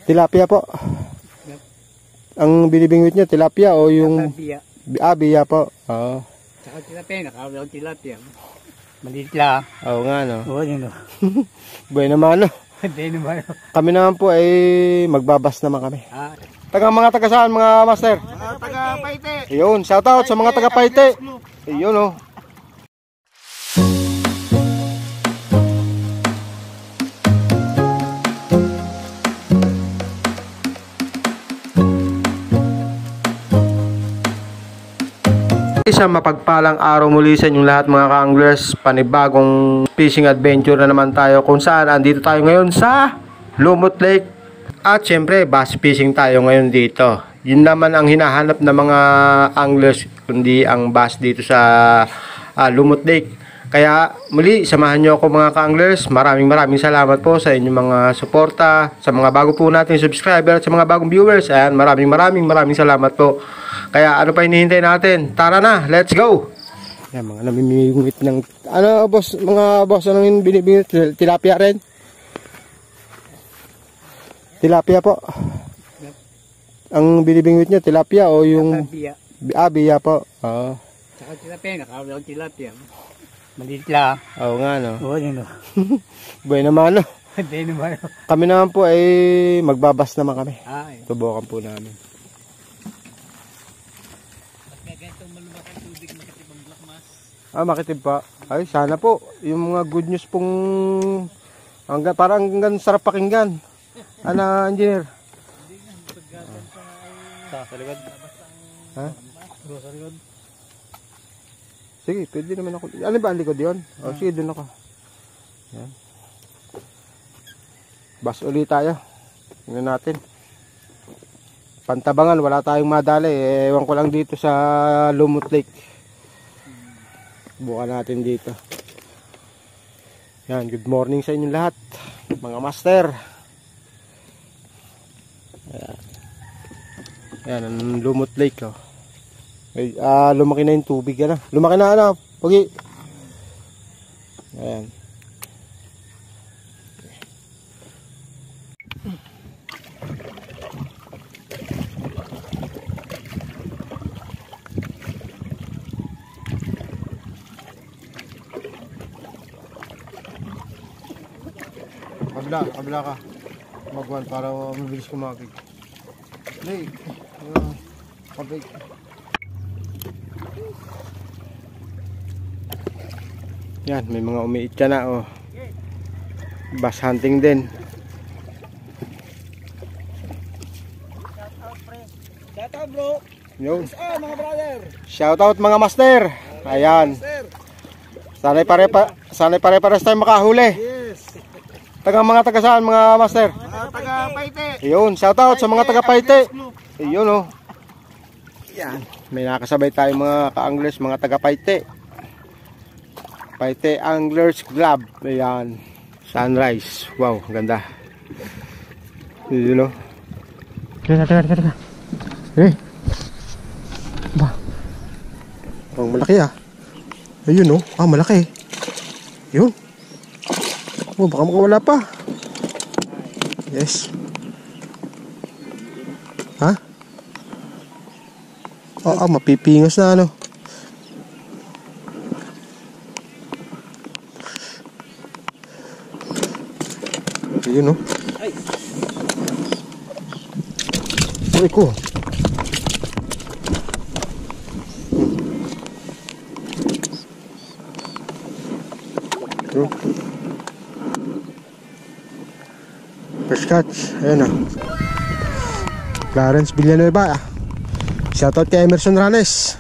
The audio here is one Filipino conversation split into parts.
Tilapia po. Ang binibingwit nyo, tilapia o yung... Biya. Biya po. Oo. Saka tilapia, nakawala tilapia. Maliit lang. Oo nga, no? Oo, yun o. Buhay naman, no? Hindi naman. Kami naman po ay magbabas naman kami. Mga taga saan, mga master? Mga taga Paite. Ayun, shoutout sa mga taga Paite. Ayun, oh. Isang mapagpalang araw muli sa inyong lahat mga ka-anglers. Panibagong fishing adventure na naman tayo kung saan andito tayo ngayon sa Lumot Lake. At syempre bass fishing tayo ngayon dito. Yun naman ang hinahanap ng mga anglers, kundi ang bass dito sa Lumot Lake. Kaya muli samahan nyo ako mga ka-anglers. Maraming salamat po sa inyong mga suporta, sa mga bago po nating subscriber at sa mga bagong viewers. Ayan, maraming salamat po. Kaya ano pa hinihintay natin? Tara na, let's go! Yan, mga namimingwit ng... Ano boss, mga boss, anong binibingwit? Tilapia rin? Tilapia po. Ang binibingwit nyo, tilapia o yung... Biya. Biya po. Oo. Saka tilapia, nakawala tilapia. Maliit lang. Oo nga, no? Oo, yun o. Buhay naman, no? Hindi naman. Kami naman po ay magbabas naman kami. Tubukan po namin. Makitib pa. Ay, sana po. Yung mga good news pong... parang hanggang sarap pakinggan. Ano, engineer? Sa likod. Ha? Sa likod. Sige, pwede naman ako. Ano ba ang likod yun? O, sige, dun ako. Yan. Bas ulit tayo. Tingnan natin. Pantabangan, wala tayong madali. Ewan ko lang dito sa Lumot Lake. Bukan natin dito. Yan, good morning sa inyong lahat, mga master. Ayan. Yan, ang Lumot Lake, oh. Ay, lumaki na yung tubig, ano? Lumaki na, ano? Pogi. Ayan. Kabila ka. Magwan para mabilis kumapig. Lake. Kapig. Yan, may mga umiit ka na, oh. Bass hunting din. Shoutout bro. Yun. Mga brother. Shoutout mga master. Ayan. Sana'y pare-pares tayo makahuli. Yes. Mga taga saan, mga master? Mga taga Paite. Ayun, shoutout sa mga taga Paite. Ayun, oh. Yan. May nakasabay tayo mga ka-anglers, mga taga Paite. Paite Anglers Club. Ayan. Sunrise. Wow, ganda. Ayun, oh. Teka. Ba. Oh, malaki ah. Ayun, oh. Malaki. Ayun. Oh, baka makawala pa. Yes. Ha? Mapipingos na, ano. Ayun, oh. Uy ko. First catch, ayan o. Clarence Villanueva. Shoutout kay Emerson Ranes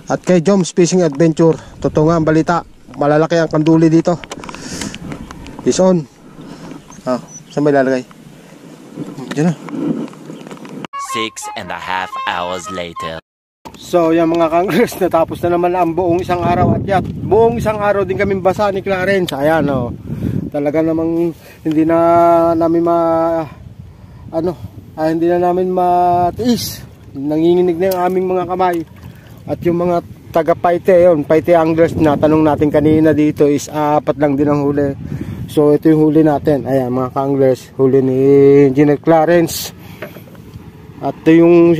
at kay Joms Fishing Adventure. Totoo nga ang balita, malalaki ang kanduli dito. Is on. Saan ba ilalagay? Diyan na. 6.5 hours later. So yan mga kanglers, natapos na naman ang buong isang araw. At yan, buong isang araw din kami basa ni Clarence. Ayan o. Talaga namang hindi na namin hindi na namin matiis. Nanginginig na yung aming mga kamay. At yung mga taga Paite, yun, Paite Anglers na tanong natin kanina dito is 4 lang din ang huli. So ito yung huli natin. Ayan mga ka-anglers, huli ni Engineer Clarence. At ito yung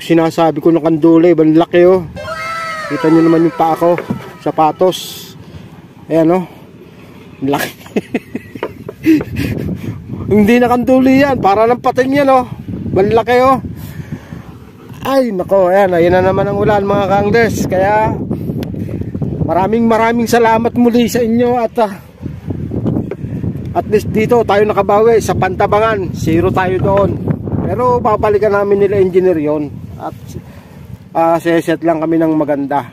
sinasabi ko ng kandula, ibang laki oh. Kita nyo naman yung paa ko, sapatos. Ayan oh, laki. Hindi na kanduli yan, para lang pating yan oh. Malaki oh. Ay nako, ayan na naman ang ulan mga ka-anglers. Kaya maraming salamat muli sa inyo. At least dito tayo nakabawi sa Pantabangan, 0 tayo doon. Pero babalikan namin nila engineer yon. At seset lang kami ng maganda.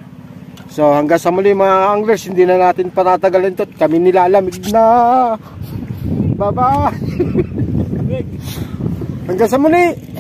So hanggang sa muli mga anglers, hindi na natin patatagalin to. Kami nilalamig na. Bye bye. Hanggang sa muli.